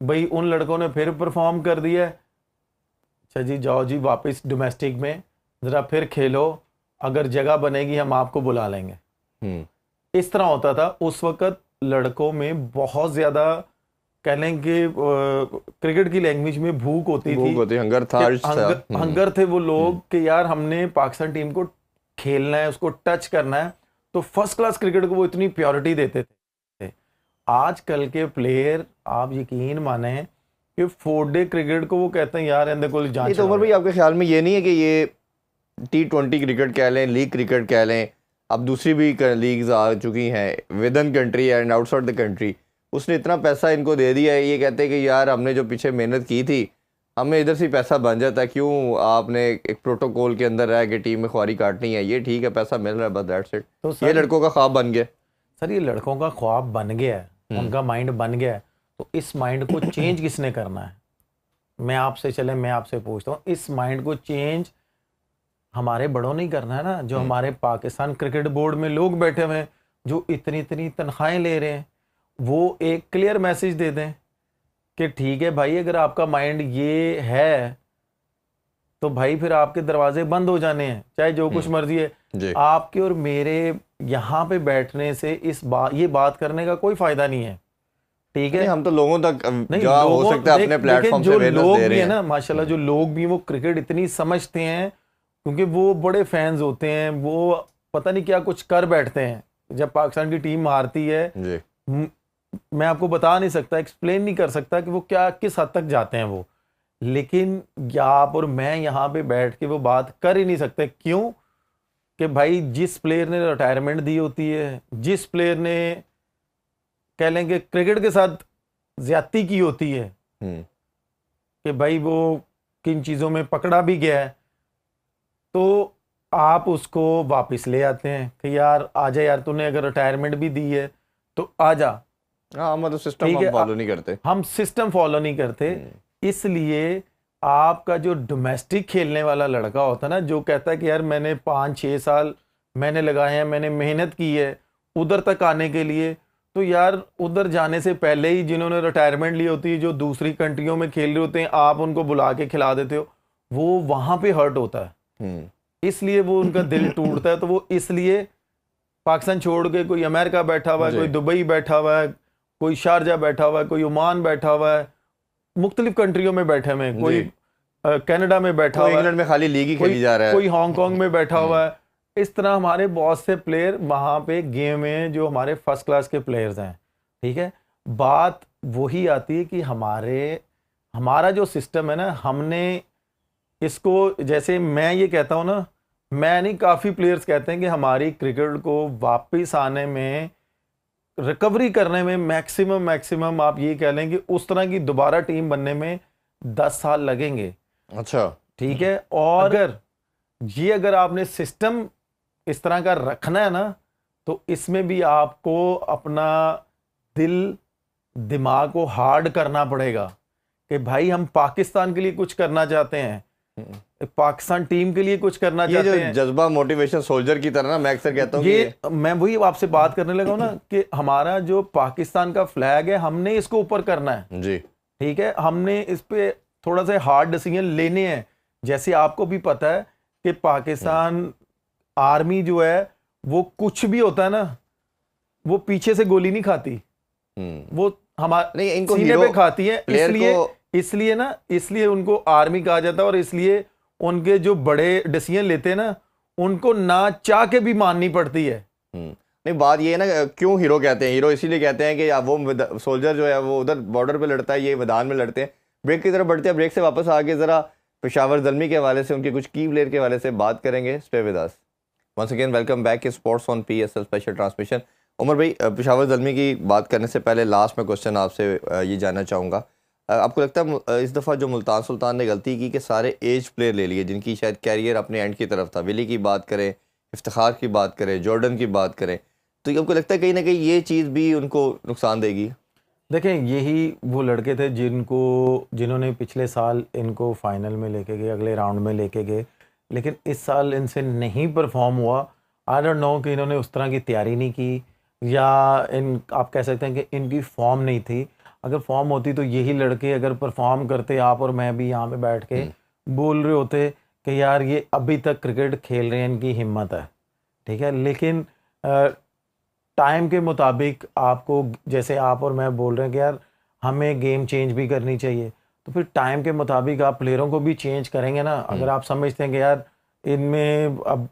भाई उन लड़कों ने फिर परफॉर्म कर दिया, अच्छा जी जाओ जी वापस डोमेस्टिक में ज़रा फिर खेलो, अगर जगह बनेगी हम आपको बुला लेंगे। इस तरह होता था। उस वक्त लड़कों में बहुत ज़्यादा, कह लें कि क्रिकेट की लैंग्वेज में भूख होती थी, हंगर था, हंगर थे वो लोग कि यार हमने पाकिस्तान टीम को खेलना है, उसको टच करना है। तो फर्स्ट क्लास क्रिकेट को वो इतनी प्योरिटी देते थे। आजकल के प्लेयर, आप यकीन माने कि 4 डे क्रिकेट को वो कहते हैं यार इंदे को जान। तो उमर भाई आपके ख्याल में ये नहीं है कि ये T20 क्रिकेट कह लें, लीग क्रिकेट कह लें, अब दूसरी भी लीग्स आ चुकी हैं with in country and outside the country, उसने इतना पैसा इनको दे दिया है, ये कहते हैं कि यार हमने जो पीछे मेहनत की थी, हमें इधर से पैसा बन जाता है, क्यों आपने एक प्रोटोकॉल के अंदर रह के टीम में खुआरी काटनी है? ये ठीक है, पैसा मिल रहा है, बस दैट्स इट। तो ये लड़कों का ख्वाब बन गया। सर ये लड़कों का ख्वाब बन गया है, उनका माइंड बन गया है। तो इस माइंड को चेंज किसने करना है? मैं आपसे पूछता हूँ, इस माइंड को चेंज हमारे बड़ों ने ही करना है ना, जो हमारे पाकिस्तान क्रिकेट बोर्ड में लोग बैठे हुए हैं जो इतनी इतनी तनख्वाहें ले रहे हैं, वो एक क्लियर मैसेज दे दें कि ठीक है भाई, अगर आपका माइंड ये है तो भाई फिर आपके दरवाजे बंद हो जाने हैं, चाहे जो कुछ मर्जी है। जी आपके और मेरे यहाँ पे बैठने से ये बात करने का कोई फायदा नहीं है, ठीक नहीं, है। हम तो लोगों तक नहीं, जहाँ हो लोगों सकता है अपने प्लेटफॉर्म से जो अवेयरनेस लोग दे भी रहे है ना हैं। माशाल्लाह, जो लोग भी वो क्रिकेट इतनी समझते हैं, क्योंकि वो बड़े फैंस होते हैं, वो पता नहीं क्या कुछ कर बैठते हैं जब पाकिस्तान की टीम हारती है। जी मैं आपको बता नहीं सकता, एक्सप्लेन नहीं कर सकता कि वो क्या किस हद तक जाते हैं वो, लेकिन या आप और मैं यहाँ पे बैठ के वो बात कर ही नहीं सकते। क्यों? कि भाई जिस प्लेयर ने रिटायरमेंट दी होती है, जिस प्लेयर ने कह लेंगे क्रिकेट के साथ ज्यादती की होती है, कि भाई वो किन चीज़ों में पकड़ा भी गया है, तो आप उसको वापस ले आते हैं कि यार आजा यार, तूने अगर रिटायरमेंट भी दी है तो आजा। हाँ, मतलब सिस्टम ठीक हम है, फॉलो नहीं करते। हम सिस्टम फॉलो नहीं करते। इसलिए आपका जो डोमेस्टिक खेलने वाला लड़का होता है ना, जो कहता है कि यार मैंने 5-6 साल मैंने लगाए हैं, मैंने मेहनत की है उधर तक आने के लिए, तो यार उधर जाने से पहले ही जिन्होंने रिटायरमेंट ली होती है, जो दूसरी कंट्रियों में खेल रहे होते हैं, आप उनको बुला के खिला देते हो, वो वहां पे हर्ट होता है, इसलिए वो उनका दिल टूटता है। तो वो इसलिए पाकिस्तान छोड़ के कोई अमेरिका बैठा हुआ है, कोई दुबई बैठा हुआ है, कोई शारजा बैठा हुआ है, कोई ओमान बैठा हुआ है, मुख्तलिफ कंट्रियों में बैठे हुए हैं, कोई कनाडा में बैठा हुआ है, इंग्लैंड में खाली लीग ही खेली जा रहा है, कोई हांगकांग में बैठा हुआ है। इस तरह हमारे बहुत से प्लेयर वहाँ पे गेम में जो हमारे फर्स्ट क्लास के प्लेयर्स हैं, ठीक है। बात वही आती है कि हमारा जो सिस्टम है ना, हमने इसको, जैसे मैं ये कहता हूँ ना, मैं नहीं, काफ़ी प्लेयर्स कहते हैं कि हमारी क्रिकेट को वापस आने में, रिकवरी करने में मैक्सिमम आप ये कह लें कि उस तरह की दोबारा टीम बनने में 10 साल लगेंगे। अच्छा, ठीक है। और अगर आपने सिस्टम इस तरह का रखना है ना, तो इसमें भी आपको अपना दिमाग को हार्ड करना पड़ेगा कि भाई हम पाकिस्तान के लिए कुछ करना चाहते हैं, पाकिस्तान टीम के लिए कुछ करना चाहते हैं। जज्बा, मोटिवेशन सोल्जर की तरह ना, मैं अक्सर कहता हूँ ये मैं वही आपसे बात करने लगा हूं ना कि हमारा जो पाकिस्तान का फ्लैग है, हमने इसको ऊपर करना है जी, ठीक है। हमने इस पे थोड़ा सा हार्ड डिसीजन लेने हैं। जैसे आपको भी पता है कि पाकिस्तान आर्मी जो है, वो कुछ भी होता है ना, वो पीछे से गोली नहीं खाती, वो हमारे इनको सीने पे खाती है। इसलिए उनको आर्मी कहा जाता है, और इसलिए उनके जो बड़े डिसीजन लेते हैं ना, उनको ना चाह के भी माननी पड़ती है। नहीं, बात ये है ना, क्यों हीरो कहते हैं? हीरो इसीलिए कहते हैं कि वो सोल्जर जो है वो उधर बॉर्डर पे लड़ता है, ये मैदान में लड़ते हैं। ब्रेक की तरफ बढ़ते हैं, ब्रेक से वापस आके जरा पेशावर ज़ल्मी के हवाले से, उनके कुछ की प्लेयर के हवाले से बात करेंगे। Stay with us. Once again welcome back sports on PSL special transmission. Umar भाई, पेशावर ज़ल्मी की बात करने से पहले लास्ट में क्वेश्चन आपसे ये जानना चाहूँगा, आपको लगता है इस दफ़ा जो मुल्तान सुल्तान ने गलती की कि सारे एज प्लेयर ले लिए, जिनकी शायद कैरियर अपने एंड की तरफ था? विली की बात करें, इफ्तिखार की बात करें, जॉर्डन की बात करें, तो आपको लगता है कहीं ना कहीं ये चीज़ भी उनको नुकसान देगी? देखें, यही वो लड़के थे जिन्होंने पिछले साल इनको फाइनल में लेके गए, अगले राउंड में लेके गए, लेकिन इस साल इनसे नहीं परफॉर्म हुआ। आई डोंट नो कि इन्होंने उस तरह की तैयारी नहीं की, या आप कह सकते हैं कि इनकी फॉर्म नहीं थी। अगर फॉर्म होती तो यही लड़के अगर परफॉर्म करते, आप और मैं भी यहाँ पे बैठ के बोल रहे होते कि यार ये अभी तक क्रिकेट खेल रहे हैं, इनकी हिम्मत है, ठीक है। लेकिन टाइम के मुताबिक आपको, जैसे आप और मैं बोल रहे हैं कि यार हमें गेम चेंज भी करनी चाहिए, तो फिर टाइम के मुताबिक आप प्लेयरों को भी चेंज करेंगे ना। अगर आप समझते हैं कि यार इनमें अब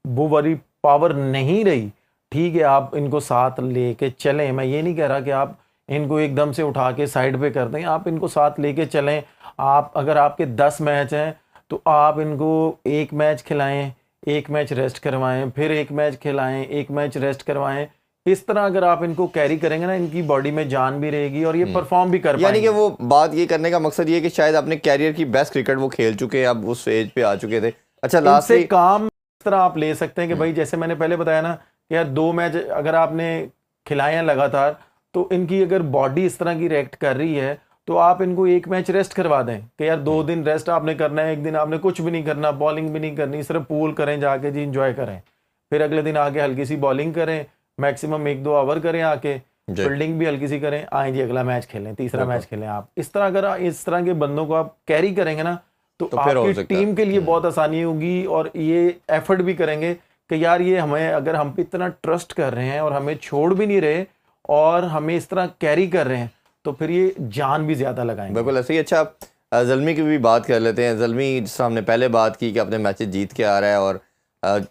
वो वाली पावर नहीं रही, ठीक है, आप इनको साथ लेके चलें। मैं ये नहीं कह रहा कि आप इनको एकदम से उठा के साइड पे कर दें, आप इनको साथ लेके चलें। आप अगर आपके 10 मैच हैं तो आप इनको एक मैच खिलाएं, एक मैच रेस्ट करवाएं, फिर एक मैच खिलाएं, एक मैच रेस्ट करवाएं। इस तरह अगर आप इनको कैरी करेंगे ना, इनकी बॉडी में जान भी रहेगी और ये परफॉर्म भी कर पाएंगे। यानी कि वो बात ये करने का मकसद ये कि शायद अपने कैरियर की बेस्ट क्रिकेट वो खेल चुके हैं, अब उस एज पे आ चुके थे। अच्छा, लास्ट से काम इस तरह आप ले सकते हैं कि भाई जैसे मैंने पहले बताया ना कि यार 2 मैच अगर आपने खिलाए हैं लगातार, तो इनकी अगर बॉडी इस तरह की रिएक्ट कर रही है तो आप इनको एक मैच रेस्ट करवा दें कि यार 2 दिन रेस्ट आपने करना है, एक दिन आपने कुछ भी नहीं करना, बॉलिंग भी नहीं करनी, सिर्फ पूल करें जाके जी, इंजॉय करें, फिर अगले दिन आके हल्की सी बॉलिंग करें, मैक्सिमम 1-2 ओवर करें, आके फील्डिंग भी हल्की सी करें, आए जी अगला मैच खेलें, तीसरा मैच खेलें। आप इस तरह अगर इस तरह के बंदों को आप कैरी करेंगे ना तो आपकी टीम के लिए बहुत आसानी होगी, और ये एफर्ट भी करेंगे कि यार ये हमें, अगर हम पे इतना ट्रस्ट कर रहे हैं और हमें छोड़ भी नहीं रहे और हमें इस तरह कैरी कर रहे हैं, तो फिर ये जान भी ज़्यादा लगाएंगे। बिल्कुल ऐसे ही। अच्छा, ज़ल्मी की भी बात कर लेते हैं। ज़ल्मी, जिस हमने पहले बात की कि अपने मैचेस जीत के आ रहा है और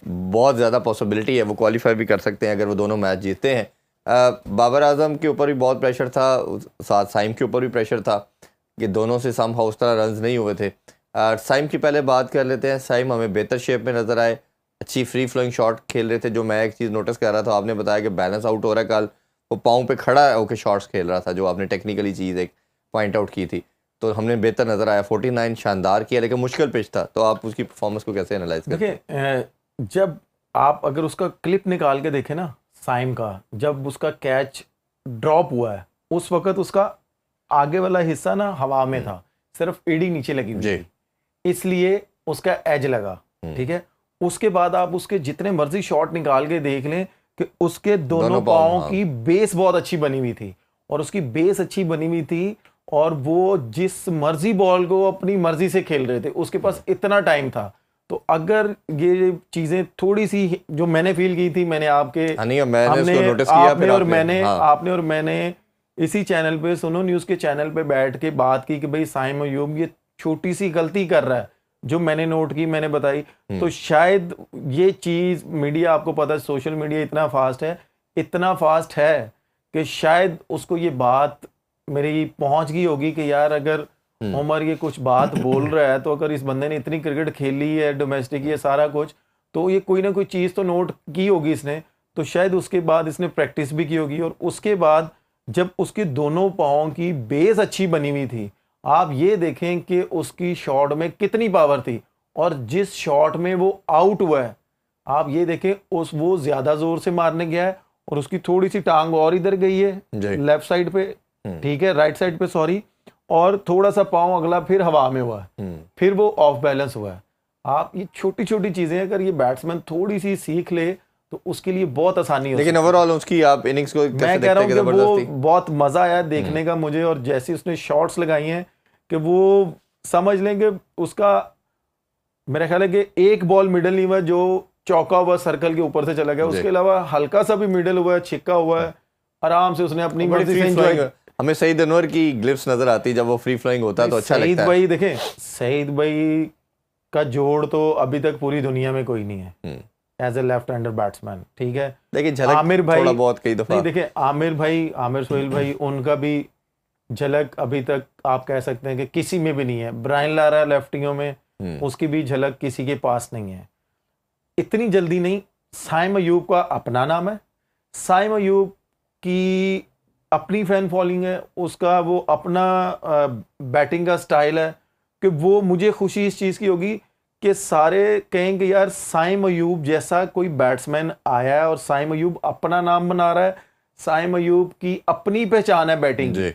बहुत ज़्यादा पॉसिबिलिटी है वो क्वालिफाई भी कर सकते हैं अगर वो दोनों मैच जीतते हैं। बाबर आजम के ऊपर भी बहुत प्रेशर था, साथ साइम के ऊपर भी प्रेशर था कि दोनों से सम हाउ उस तरह रन्स नहीं हुए थे। साइम की पहले बात कर लेते हैं। साइम हमें बेहतर शेप में नज़र आए, अच्छी फ्री फ्लोइंग शॉट खेल रहे थे। जो मैं एक चीज़ नोटिस कर रहा था, आपने बताया कि बैलेंस आउट हो रहा है, कल वो पाँव पे खड़ा होकर शॉट्स खेल रहा था, जो आपने टेक्निकली चीज़ एक पॉइंट आउट की थी, तो हमने बेहतर नज़र आया। 49 शानदार किया, लेकिन मुश्किल पिच था। तो आप उसकी परफॉर्मेंस को कैसे एनालाइज करते हैं? देखिए, जब आप अगर उसका क्लिप निकाल के देखें ना, साइम का, जब उसका कैच ड्रॉप हुआ है उस वक्त उसका आगे वाला हिस्सा ना हवा में था, सिर्फ एड़ी नीचे लगी हुई थी, इसलिए उसका एज लगा। ठीक है, उसके बाद आप उसके जितने मर्जी शॉट निकाल के देख लें कि उसके दोनों पाँव की बेस बहुत अच्छी बनी हुई थी, और उसकी बेस अच्छी बनी हुई थी, और वो जिस मर्जी बॉल को अपनी मर्जी से खेल रहे थे, उसके पास इतना टाइम था। तो अगर ये चीजें थोड़ी सी जो मैंने फील की थी, मैंने आपके मैंने इसको नोटिस किया, आपने और मैंने आपने और मैंने इसी चैनल पे, सुनो न्यूज के चैनल पे बैठ के बात की कि भाई साइम अयूब ये छोटी सी गलती कर रहा है, जो मैंने नोट की, मैंने बताई। तो शायद ये चीज, मीडिया, आपको पता है सोशल मीडिया इतना फास्ट है कि शायद उसको ये बात मेरी पहुंच गई होगी कि यार अगर उमर ये कुछ बात बोल रहा है, तो अगर इस बंदे ने इतनी क्रिकेट खेली है, डोमेस्टिक, ये सारा कुछ, तो ये कोई ना कोई चीज़ तो नोट की होगी इसने। तो शायद उसके बाद इसने प्रैक्टिस भी की होगी, और उसके बाद जब उसके दोनों पाँव की बेस अच्छी बनी हुई थी, आप ये देखें कि उसकी शॉट में कितनी पावर थी, और जिस शॉट में वो आउट हुआ है, आप ये देखें वो ज़्यादा ज़ोर से मारने गया है और उसकी थोड़ी सी टांग और इधर गई है लेफ्ट साइड पे, ठीक है, राइट साइड पे सॉरी, और थोड़ा सा पाँव अगला फिर हवा में हुआ है, फिर वो ऑफ बैलेंस हुआ है। आप ये छोटी छोटी चीजें अगर ये बैट्समैन थोड़ी सी सीख ले तो उसके लिए बहुत आसानी हो। लेकिन ओवरऑल उसकी आप इनिंग्स को मैं कह रहा हूँ कि वो बहुत मजा आया देखने का मुझे, और जैसे उसने शॉट्स लगाई हैं कि वो समझ लेंगे उसका, मेरा ख्याल है कि एक बॉल मिडल नहीं हुआ जो चौका हुआ सर्कल के ऊपर से चला गया, उसके अलावा हल्का सा भी मिडल हुआ है, छिक्का हुआ है, आराम से उसने अपनी मर्जी से एंजॉय। हमें सईद अनवर की ग्लिप्स नजर आती है जब वो फ्री फ्लोइंग होता है, तो अच्छा लगता है। सईद भाई देखें, सईद भाई का जोड़ तो अभी तक पूरी दुनिया में कोई नहीं है as a left hander batsman, ठीक है। लेकिन आमिर भाई थोड़ा बहुत कई दफा देखें, आमिर सोहेल भाई, उनका भी झलक अभी तक आप कह सकते हैं कि किसी में भी नहीं है। ब्रायन लारा लेफ्टियों में, उसकी भी झलक किसी के पास नहीं है, इतनी जल्दी नहीं। साइम अयूब का अपना नाम है, साइम अयूब की अपनी फैन फॉलोइंग है, उसका वो अपना बैटिंग का स्टाइल है कि वो, मुझे खुशी इस चीज़ की होगी कि सारे कहेंगे यार साइम अयूब जैसा कोई बैट्समैन आया है और साइम अयूब अपना नाम बना रहा है, साइम अयूब की अपनी पहचान है बैटिंग की।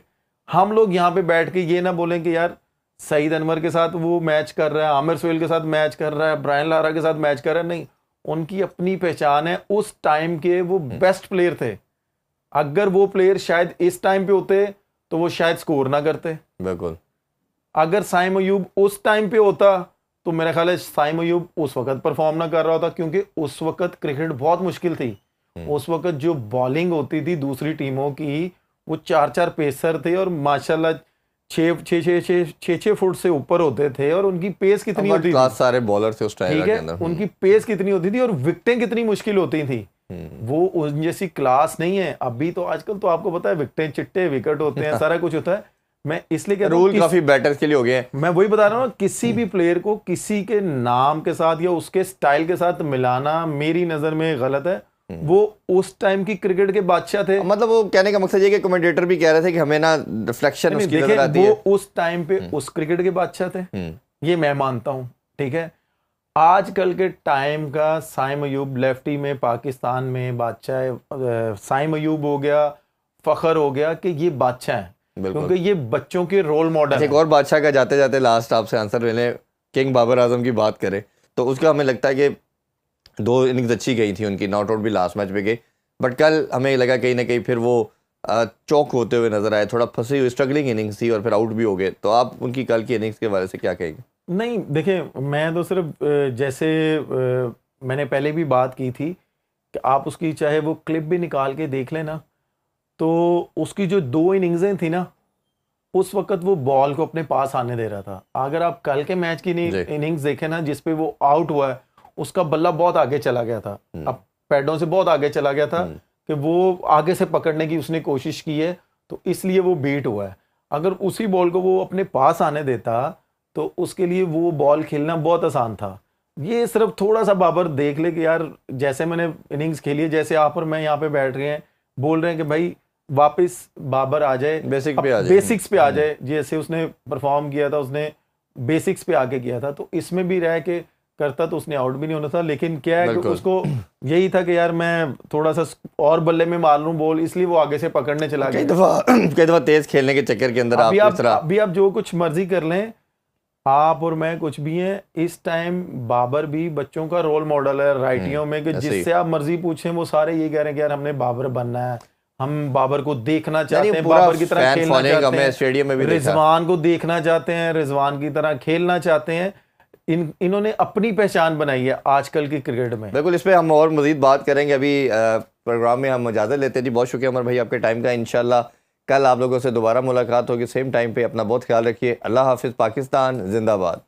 हम लोग यहाँ पे बैठ के ये ना बोलें कि यार सईद अनवर के साथ वो मैच कर रहा है, आमिर सोहेल के साथ मैच कर रहा है, ब्रायन लारा के साथ मैच कर रहा है, नहीं, उनकी अपनी पहचान है। उस टाइम के वो बेस्ट प्लेयर थे। अगर वो प्लेयर शायद इस टाइम पे होते तो वो शायद स्कोर ना करते। बिल्कुल। अगर साइम अयूब उस टाइम पे होता तो मेरा ख्याल है साइम अयूब उस वक्त परफॉर्म ना कर रहा होता, क्योंकि उस वक्त क्रिकेट बहुत मुश्किल थी। उस वक्त जो बॉलिंग होती थी दूसरी टीमों की, वो 4-4 पेसर थे और माशाल्लाह 6 फुट से ऊपर होते थे, और उनकी पेस कितनी होती थी, सारे बॉलर थे उस टाइम के अंदर, उनकी पेस कितनी होती थी और विकेटें कितनी मुश्किल होती थी। वो उन जैसी क्लास नहीं है अभी। तो आजकल तो आपको पता है विकेटें चिट्टे विकेट होते हैं, सारा कुछ होता है। मैं इसलिए कह रहा हूं, रूल काफी बैटर्स के लिए हो गए हैं। मैं वही बता रहा हूँ, किसी भी प्लेयर को किसी के नाम के साथ या उसके स्टाइल के साथ मिलाना मेरी नजर में गलत है। वो उस टाइम की क्रिकेट के बादशाह थे। मतलब वो कहने का मकसद ये कि कमेंटेटर भी कह रहे थे कि हमें ना रिफ्लेक्शन उसकी नजर आती है। वो उस टाइम पे उस क्रिकेट के बादशाह थे, ये मैं मानता हूँ, ठीक है। आजकल के टाइम का साइम अयूब लेफ्टी में पाकिस्तान में बादशाह है। साइम अयूब हो गया, फखर हो गया कि ये बादशाह है। बिल्कुल। क्योंकि ये बच्चों के रोल मॉडल एक और बादशाह का जाते जाते लास्ट आपसे आंसर लेने, किंग बाबर आजम की बात करें तो उसका हमें लगता है कि 2 इनिंग्स अच्छी गई थी उनकी, नॉट आउट भी लास्ट मैच पे गई, बट कल हमें लगा कहीं ना कहीं फिर वो चौक होते हुए नजर आए, थोड़ा फंसी हुई स्ट्रगलिंग इनिंग्स थी और फिर आउट भी हो गए। तो आप उनकी कल की इनिंग्स के बारे से क्या कहेंगे? नहीं देखिए, मैं तो सिर्फ जैसे मैंने पहले भी बात की थी कि आप उसकी चाहे वो क्लिप भी निकाल के देख लेना, तो उसकी जो 2 इनिंग्सें थी ना, उस वक्त वो बॉल को अपने पास आने दे रहा था। अगर आप कल के मैच की इनिंग्स देखें ना, जिसपे वो आउट हुआ है, उसका बल्ला बहुत आगे चला गया था, अब पैडों से बहुत आगे चला गया था कि वो आगे से पकड़ने की उसने कोशिश की है, तो इसलिए वो बीट हुआ है। अगर उसी बॉल को वो अपने पास आने देता तो उसके लिए वो बॉल खेलना बहुत आसान था। ये सिर्फ थोड़ा सा बाबर देख ले कि यार जैसे मैंने इनिंग्स खेली है, जैसे आप और मैं यहाँ पे बैठ रहे हैं, बोल रहे हैं कि भाई वापस बाबर आ जाए, बेसिक्स पे आ जाए, जैसे उसने परफॉर्म किया था, उसने बेसिक्स पे आके किया था, तो इसमें भी रह के करता तो उसने आउट भी नहीं होना था। लेकिन क्या है कि उसको यही था कि यार मैं थोड़ा सा और बल्ले में मार लूं बॉल, इसलिए वो आगे से पकड़ने चला गया। कई दफा तेज खेलने के चक्कर के अंदर अभी आप जो कुछ मर्जी कर लें, आप और मैं कुछ भी हैं, इस टाइम बाबर भी बच्चों का रोल मॉडल है राइटियों में, कि जिससे आप मर्जी पूछें वो सारे ये कह रहे हैं कि यार हमने बाबर बनना है, हम बाबर को देखना चाहते हैं, बाबर की तरह खेलना चाहते हैं, स्टेडियम में भी रिजवान को देखना चाहते हैं, रिजवान की तरह खेलना चाहते हैं। इन्होंने अपनी पहचान बनाई है आजकल की क्रिकेट में। बिल्कुल, इस पे हम और मजीद बात करेंगे। अभी प्रोग्राम में हम इजाज़त लेते हैं जी। बहुत शुक्रिया उमर भाई आपके टाइम का। इंशाल्लाह कल आप लोगों से दोबारा मुलाकात होगी सेम टाइम पे। अपना बहुत ख्याल रखिए। अल्लाह हाफिज़। पाकिस्तान जिंदाबाद।